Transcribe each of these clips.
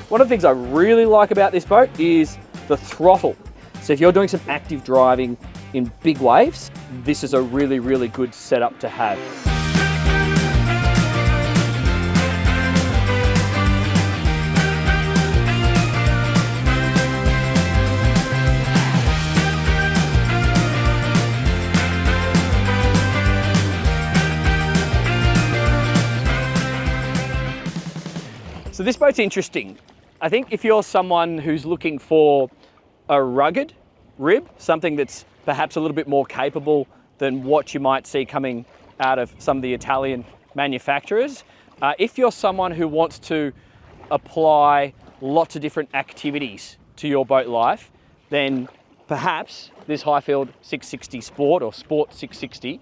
One of the things I really like about this boat is the throttle. So if you're doing some active driving in big waves, this is a really, really good setup to have. So this boat's interesting. I think if you're someone who's looking for a rugged rib, something that's perhaps a little bit more capable than what you might see coming out of some of the Italian manufacturers, if you're someone who wants to apply lots of different activities to your boat life, then perhaps this Highfield 660 Sport or Sport 660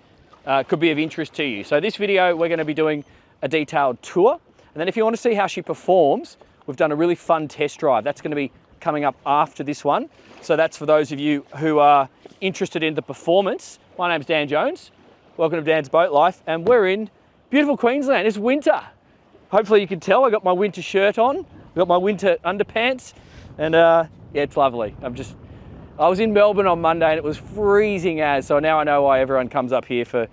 could be of interest to you. So this video, we're going to be doing a detailed tour. And then if you want to see how she performs, we've done a really fun test drive. That's going to be coming up after this one. So that's for those of you who are interested in the performance. My name's Dan Jones. Welcome to Dan's Boat Life. And we're in beautiful Queensland. It's winter. Hopefully you can tell I got my winter shirt on. I got my winter underpants. And yeah, it's lovely. I was in Melbourne on Monday and it was freezing as, so now I know why everyone comes up here for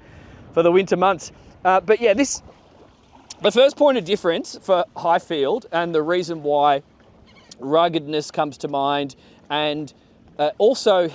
the winter months. But yeah, the first point of difference for Highfield, and the reason why ruggedness comes to mind, and also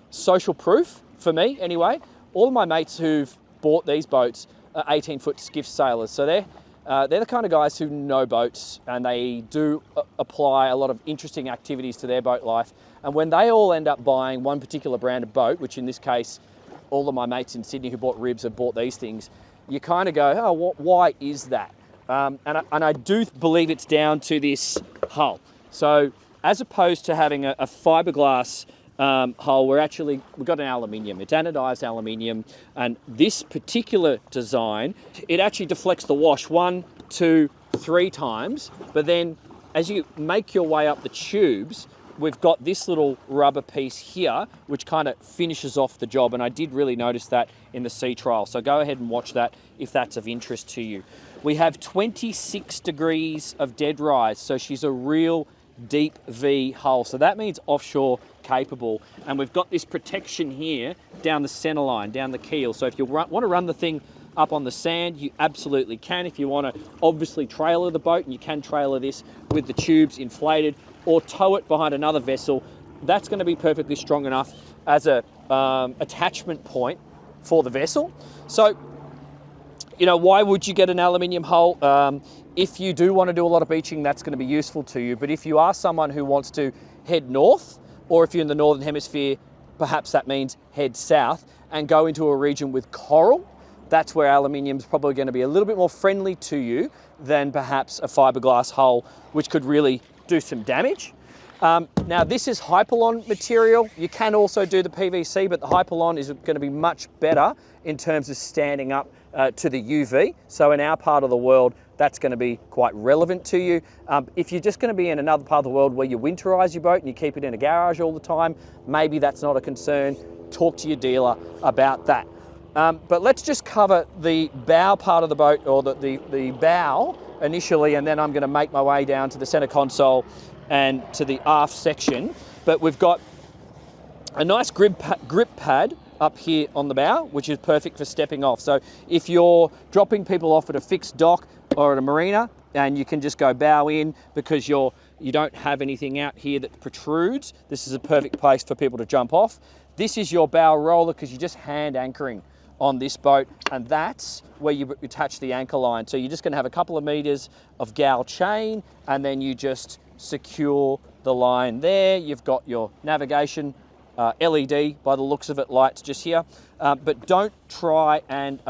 social proof for me anyway. All of my mates who've bought these boats are 18-foot skiff sailors. So they're the kind of guys who know boats, and they do apply a lot of interesting activities to their boat life. And when they all end up buying one particular brand of boat, which in this case, all of my mates in Sydney who bought ribs have bought these things, you kind of go, oh, why is that? And I do believe it's down to this hull. So as opposed to having a fiberglass hull, we've got an aluminium. It's anodized aluminium, and this particular design, it actually deflects the wash 1, 2, 3 times. But then as you make your way up the tubes, we've got this little rubber piece here, which kind of finishes off the job. And I did really notice that in the sea trial. So go ahead and watch that if that's of interest to you. We have 26 degrees of dead rise. So she's a real deep V hull. So that means offshore capable. And we've got this protection here down the center line, down the keel. So if you want to run the thing up on the sand, you absolutely can. If you want to obviously trailer the boat, and you can trailer this with the tubes inflated, or tow it behind another vessel, that's going to be perfectly strong enough as a attachment point for the vessel. So, you know, why would you get an aluminium hull? If you do want to do a lot of beaching, that's going to be useful to you. But if you are someone who wants to head north, or if you're in the Northern Hemisphere, perhaps that means head south and go into a region with coral, that's where aluminium is probably going to be a little bit more friendly to you than perhaps a fiberglass hull, which could really do some damage. Now this is Hypalon material. You can also do the PVC, but the Hypalon is going to be much better in terms of standing up to the UV. So in our part of the world, that's going to be quite relevant to you. If you're just going to be in another part of the world where you winterize your boat and you keep it in a garage all the time, maybe that's not a concern. Talk to your dealer about that. But let's just cover the bow part of the boat, or the bow initially, and then I'm going to make my way down to the center console and to the aft section. But we've got a nice grip pad up here on the bow, which is perfect for stepping off. So if you're dropping people off at a fixed dock or at a marina, and you can just go bow in because you don't have anything out here that protrudes, this is a perfect place for people to jump off. This is your bow roller because you're just hand anchoring on this boat, and that's where you attach the anchor line. So you're just going to have a couple of meters of gal chain, and then you just secure the line there. You've got your navigation LED, by the looks of it, lights just here. But don't try and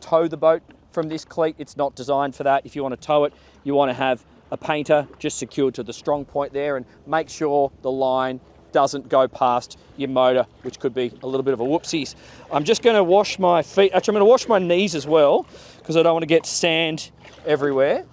tow the boat from this cleat. It's not designed for that. If you want to tow it, you want to have a painter just secured to the strong point there, and make sure the line doesn't go past your motor, which could be a little bit of a whoopsies. I'm just going to wash my feet. Actually, I'm going to wash my knees as well because I don't want to get sand everywhere,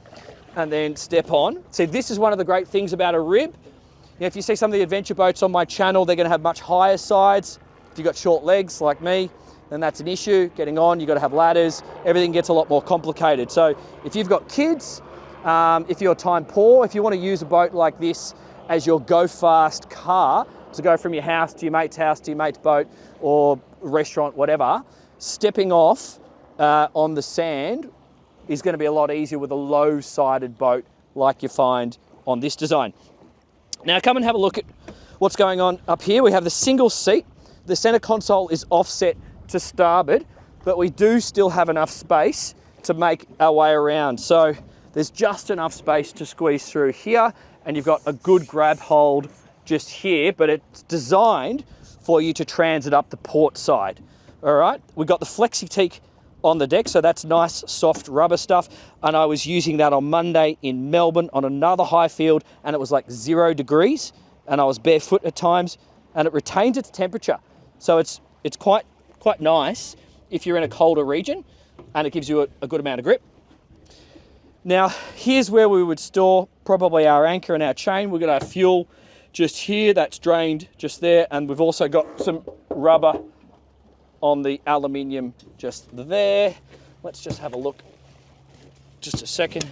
and then step on. See, this is one of the great things about a rib. You know, if you see some of the adventure boats on my channel, they're going to have much higher sides. If you've got short legs like me, then that's an issue. Getting on, you've got to have ladders. Everything gets a lot more complicated. So if you've got kids, If you're time poor, if you want to use a boat like this as your go fast car to go from your house to your mate's boat or restaurant, whatever, stepping off on the sand is going to be a lot easier with a low-sided boat like you find on this design. Now come and have a look at what's going on up here. We have the single seat. The center console is offset to starboard, but we do still have enough space to make our way around. So there's just enough space to squeeze through here, and you've got a good grab hold just here, but it's designed for you to transit up the port side. All right, we've got the flexi-teak on the deck, so that's nice soft rubber stuff, and I was using that on Monday in Melbourne on another Highfield, and it was like 0 degrees, and I was barefoot at times, and it retains its temperature. So it's quite nice if you're in a colder region, and it gives you a good amount of grip. Now, here's where we would store probably our anchor and our chain. We've got our fuel just here, that's drained just there, and we've also got some rubber on the aluminium just there. Let's just have a look, just a second.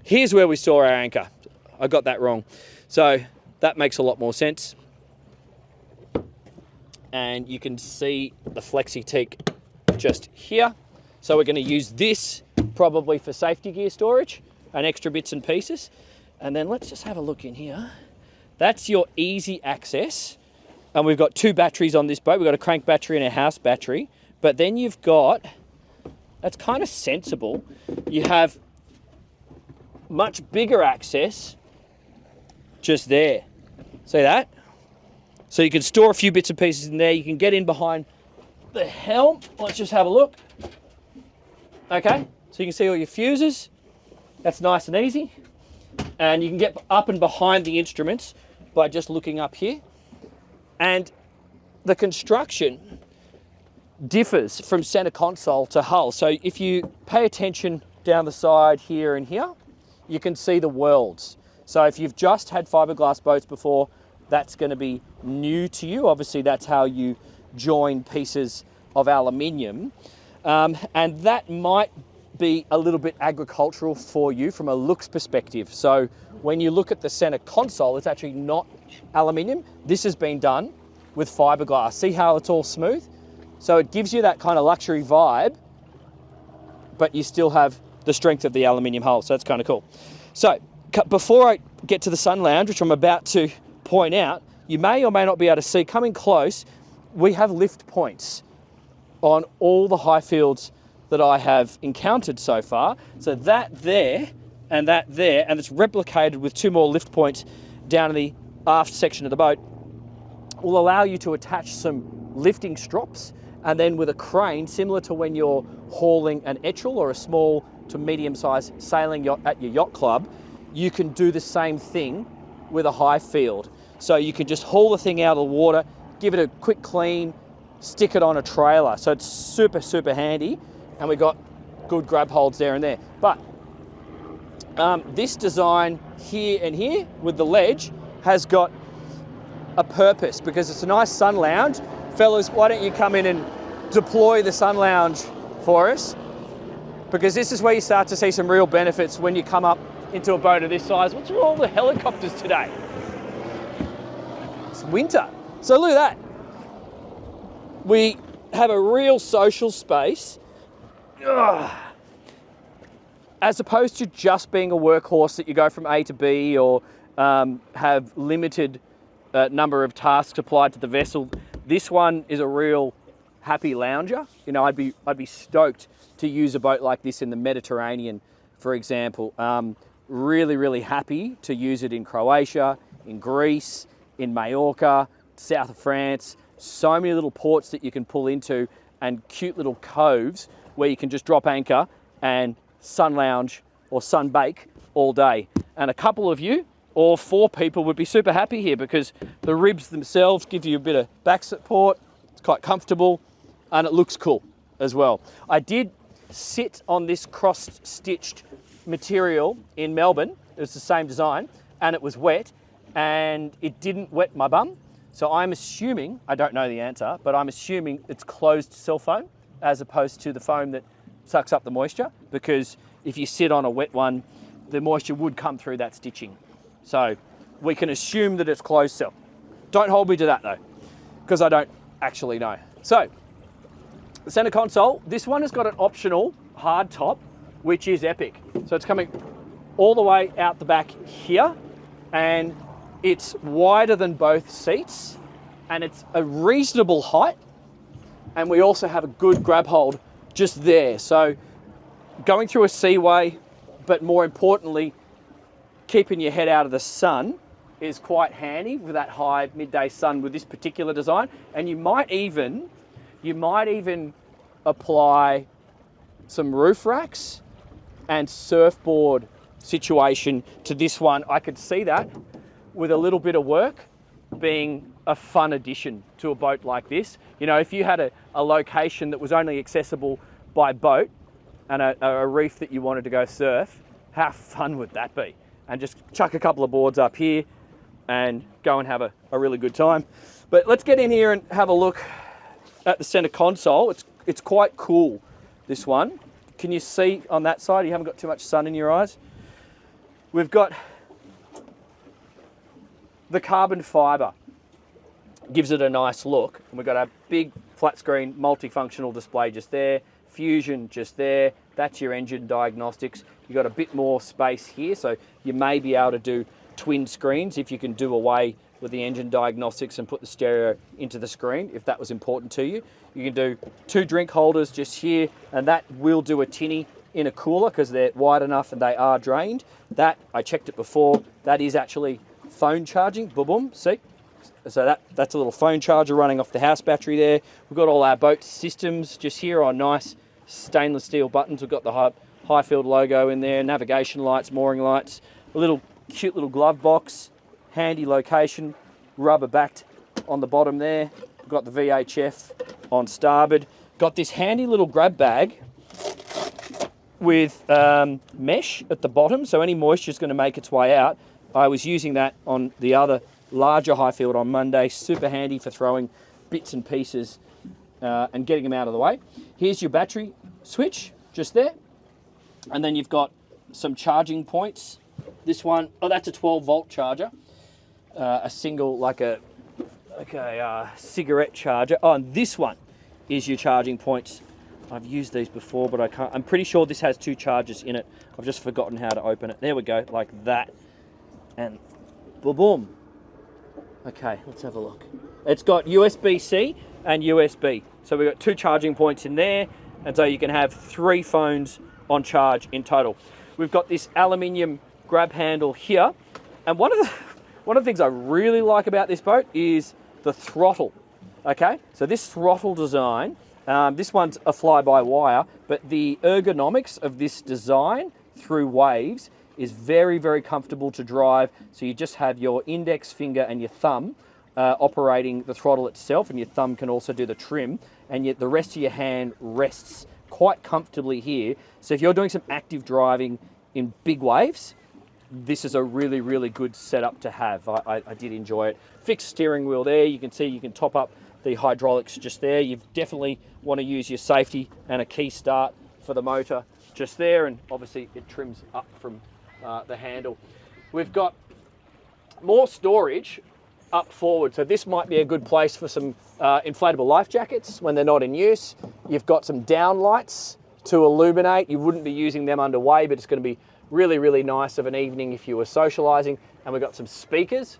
Here's where we store our anchor. I got that wrong. So that makes a lot more sense. And you can see the flexi-teak just here. So we're going to use this probably for safety gear storage and extra bits and pieces. And then let's just have a look in here. That's your easy access. And we've got 2 batteries on this boat. We've got a crank battery and a house battery. But then you've got, that's kind of sensible, you have much bigger access just there. See that? So you can store a few bits and pieces in there. You can get in behind the helm. Let's just have a look. Okay, so you can see all your fuses. That's nice and easy. And you can get up and behind the instruments by just looking up here. And the construction differs from center console to hull. So if you pay attention down the side here and here, you can see the worlds. So if you've just had fiberglass boats before, that's going to be new to you. Obviously, that's how you join pieces of aluminium. And that might be a little bit agricultural for you from a looks perspective. So when you look at the center console, it's actually not aluminium. This has been done with fiberglass. See how it's all smooth? So it gives you that kind of luxury vibe, but you still have the strength of the aluminium hull. So that's kind of cool. So before I get to the sun lounge, which I'm about to point out, you may or may not be able to see, coming close, we have lift points on all the Highfields that I have encountered so far. So that there, and it's replicated with 2 more lift points down in the aft section of the boat, will allow you to attach some lifting strops, and then with a crane, similar to when you're hauling an ettrel or a small to medium-sized sailing yacht at your yacht club, you can do the same thing with a Highfield. So you can just haul the thing out of the water, give it a quick clean, stick it on a trailer. So it's super, super handy, and we've got good grab holds there and there. But this design here and here with the ledge has got a purpose, because it's a nice sun lounge. Fellas, why don't you come in and deploy the sun lounge for us? Because this is where you start to see some real benefits when you come up into a boat of this size. What's with all the helicopters today? It's winter. So look at that. We have a real social space. Ugh. As opposed to just being a workhorse that you go from A to B, or have limited number of tasks applied to the vessel. This one is a real happy lounger. You know, I'd be stoked to use a boat like this in the Mediterranean, for example. Really, really happy to use it in Croatia, in Greece, in Majorca, south of France. So many little ports that you can pull into, and cute little coves where you can just drop anchor and sun lounge or sun bake all day. And a couple of you, or 4 people, would be super happy here, because the ribs themselves give you a bit of back support. It's quite comfortable, and it looks cool as well. I did sit on this cross-stitched material in Melbourne. It was the same design, and it was wet, and it didn't wet my bum. So I'm assuming, I don't know the answer, but I'm assuming it's closed cell foam as opposed to the foam that sucks up the moisture, because if you sit on a wet one, the moisture would come through that stitching. So we can assume that it's closed cell. Don't hold me to that though, because I don't actually know. So the center console, this one has got an optional hard top, which is epic. So it's coming all the way out the back here, and it's wider than both seats, and it's a reasonable height. And we also have a good grab hold just there. So going through a seaway, but more importantly, keeping your head out of the sun is quite handy with that high midday sun with this particular design. And you might even apply some roof racks and surfboard situation to this one. I could see that with a little bit of work being a fun addition to a boat like this. You know, if you had a location that was only accessible by boat and a reef that you wanted to go surf, how fun would that be? And just chuck a couple of boards up here and go and have a really good time. But let's get in here and have a look at the center console. It's quite cool, this one. Can you see on that side? You haven't got too much sun in your eyes. We've got the carbon fiber. Gives it a nice look. And we've got a big flat screen multifunctional display just there. Fusion just there. That's your engine diagnostics. You've got a bit more space here, so you may be able to do twin screens if you can do away with the engine diagnostics and put the stereo into the screen, if that was important to you. You can do 2 drink holders just here, and that will do a tinny in a cooler because they're wide enough and they are drained. That, I checked it before, that is actually phone charging. Boom, boom, see? So that's a little phone charger running off the house battery there. We've got all our boat systems just here on nice stainless steel buttons. We've got the Highfield logo in there, navigation lights, mooring lights, a little cute little glove box, handy location, rubber backed on the bottom there. We've got the VHF on starboard. Got this handy little grab bag with mesh at the bottom, so any moisture is going to make its way out. I was using that on the other larger Highfield on Monday. Super handy for throwing bits and pieces and getting them out of the way. Here's your battery switch just there, and then you've got some charging points. This one, oh, that's a 12-volt charger, a single like a cigarette charger. Oh, and this one is your charging points. I've used these before, but I can't. I'm pretty sure this has 2 chargers in it. I've just forgotten how to open it. There we go, like that, and boom, boom. Okay, let's have a look. It's got USB-C and USB. So we've got 2 charging points in there, and so you can have 3 phones on charge in total. We've got this aluminium grab handle here, and one of the things I really like about this boat is the throttle. Okay, so this throttle design, this one's a fly-by-wire, but the ergonomics of this design through waves is very, very comfortable to drive. So you just have your index finger and your thumb operating the throttle itself, and your thumb can also do the trim, and yet the rest of your hand rests quite comfortably here. So if you're doing some active driving in big waves, this is a really, really good setup to have. I did enjoy it. Fixed steering wheel there. You can see you can top up the hydraulics just there. You definitely want to use your safety and a key start for the motor just there, and obviously it trims up from the handle. We've got more storage up forward, so this might be a good place for some inflatable life jackets when they're not in use. You've got some down lights to illuminate. You wouldn't be using them underway, but it's going to be really, really nice of an evening if you were socializing. And we've got some speakers.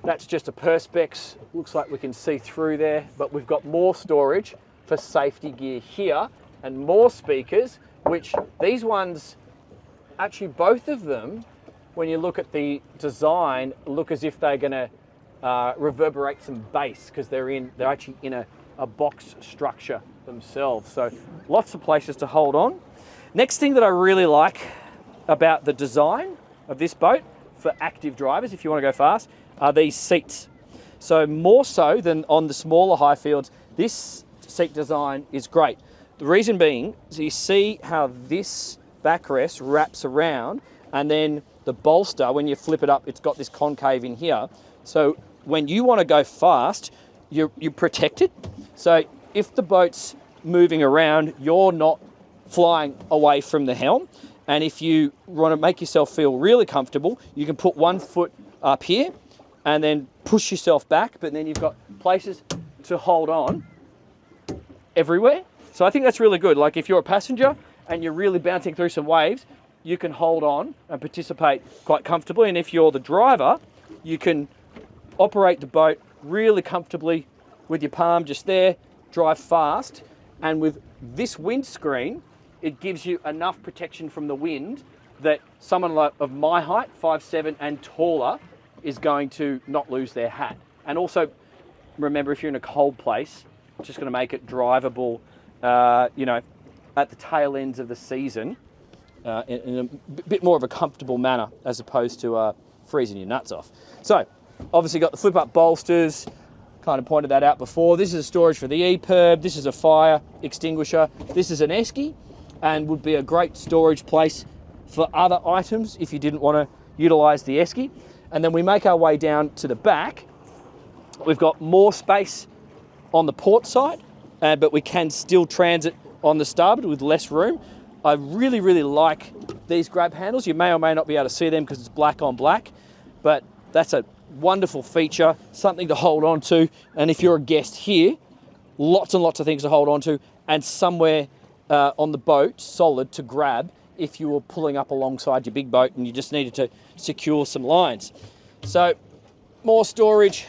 That's just a perspex. Looks like we can see through there, but we've got more storage for safety gear here and more speakers, which these ones, actually both of them, when you look at the design, look as if they're going to reverberate some bass because they're actually in a box structure themselves. So lots of places to hold on. Next thing that I really like about the design of this boat for active drivers, if you want to go fast, are these seats. So more so than on the smaller Highfields, this seat design is great. The reason being, so you see how this backrest wraps around, and then the bolster, when you flip it up, it's got this concave in here. So when you want to go fast, you're protected. So if the boat's moving around, you're not flying away from the helm. And if you want to make yourself feel really comfortable, you can put one foot up here and then push yourself back, but then you've got places to hold on everywhere. So I think that's really good. Like if you're a passenger and you're really bouncing through some waves, you can hold on and participate quite comfortably. And if you're the driver, you can operate the boat really comfortably with your palm just there, drive fast. And with this windscreen, it gives you enough protection from the wind that someone of my height, 5'7" and taller, is going to not lose their hat. And also, remember, if you're in a cold place, it's just going to make it drivable, you know, at the tail ends of the season in a bit more of a comfortable manner as opposed to freezing your nuts off. So, obviously got the flip-up bolsters, kind of pointed that out before. This is a storage for the EPIRB. This is a fire extinguisher. This is an esky and would be a great storage place for other items if you didn't want to utilise the esky. And then we make our way down to the back. We've got more space on the port side, but we can still transit on the starboard with less room. I really, really like these grab handles. You may or may not be able to see them because it's black on black, but that's a wonderful feature, something to hold on to. And if you're a guest here, lots and lots of things to hold on to, and somewhere on the boat, solid, to grab if you were pulling up alongside your big boat and you just needed to secure some lines. So more storage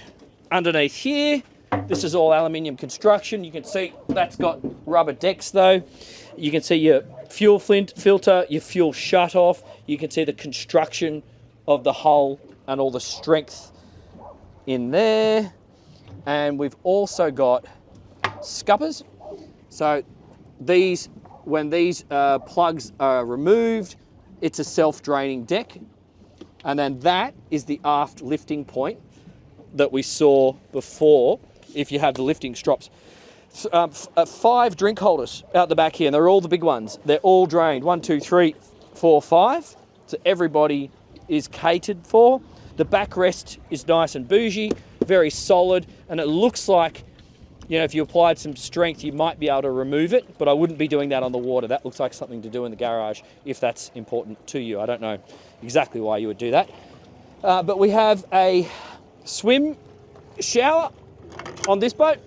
underneath here. This is all aluminium construction. You can see that's got rubber decks though. You can see your fuel filter, your fuel shut off. You can see the construction of the hull and all the strength in there. And we've also got scuppers. So these, when these plugs are removed, it's a self-draining deck. And then that is the aft lifting point that we saw before if you have the lifting strops. 5 drink holders out the back here, and they're all the big ones. They're all drained. 1, 2, 3, 4, 5. So everybody is catered for. The backrest is nice and bougie, very solid, and it looks like, you know, if you applied some strength, you might be able to remove it, but I wouldn't be doing that on the water. That looks like something to do in the garage if that's important to you. I don't know exactly why you would do that. But we have a swim shower on this boat.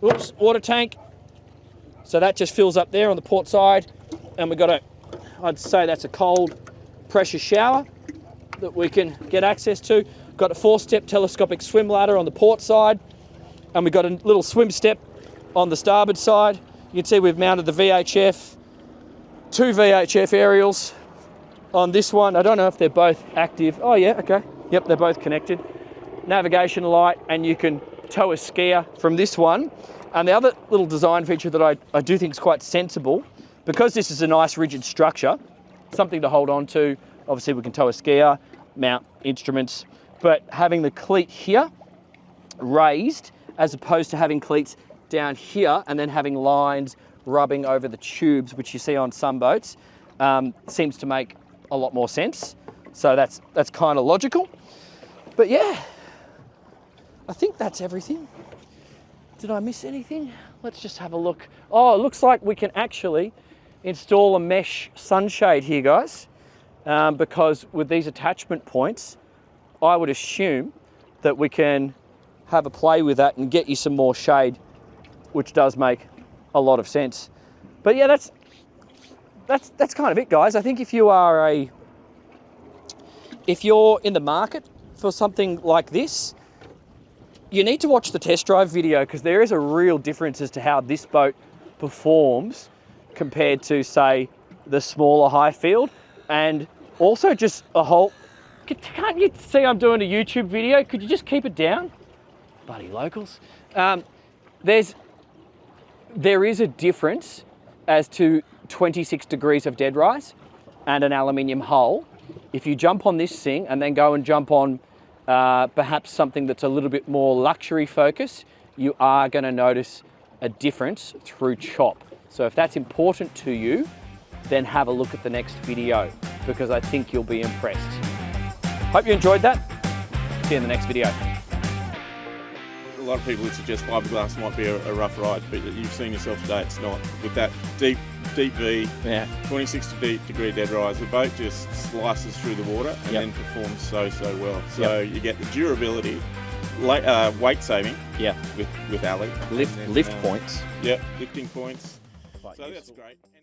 Oops, water tank. So that just fills up there on the port side. And we've got I'd say that's a cold pressure shower that we can get access to. Got a 4-step telescopic swim ladder on the port side. And we've got a little swim step on the starboard side. You can see we've mounted the VHF, 2 VHF aerials on this one. I don't know if they're both active. Oh yeah, okay. Yep, they're both connected. Navigation light, and you can tow a skier from this one. And the other little design feature that I do think is quite sensible, because this is a nice rigid structure, something to hold on to. Obviously we can tow a skier, mount instruments, but having the cleat here raised as opposed to having cleats down here and then having lines rubbing over the tubes, which you see on some boats, seems to make a lot more sense. So that's kind of logical. But yeah, I think that's everything. Did I miss anything? Let's just have a look. Oh, it looks like we can actually install a mesh sunshade here, guys, because with these attachment points, I would assume that we can have a play with that and get you some more shade, which does make a lot of sense. But yeah, that's kind of it, guys. I think if you're in the market for something like this, you need to watch the test drive video, because there is a real difference as to how this boat performs compared to, say, the smaller Highfield. And also just a whole, can't you see I'm doing a YouTube video? Could you just keep it down? Bloody locals. There is a difference as to 26 degrees of dead rise and an aluminium hull. If you jump on this thing and then go and jump on perhaps something that's a little bit more luxury focus, you are going to notice a difference through chop. So if that's important to you, then have a look at the next video, because I think you'll be impressed. Hope you enjoyed that. See you in the next video. A lot of people would suggest fiberglass might be a rough ride, but you've seen yourself today, it's not. With that deep deep V, Yeah. 26 degree dead rise. The boat just slices through the water and then performs so well. So you get the durability, weight saving Yeah. with alley. Lift points. Yep, lifting points. Quite So that's useful. great. And then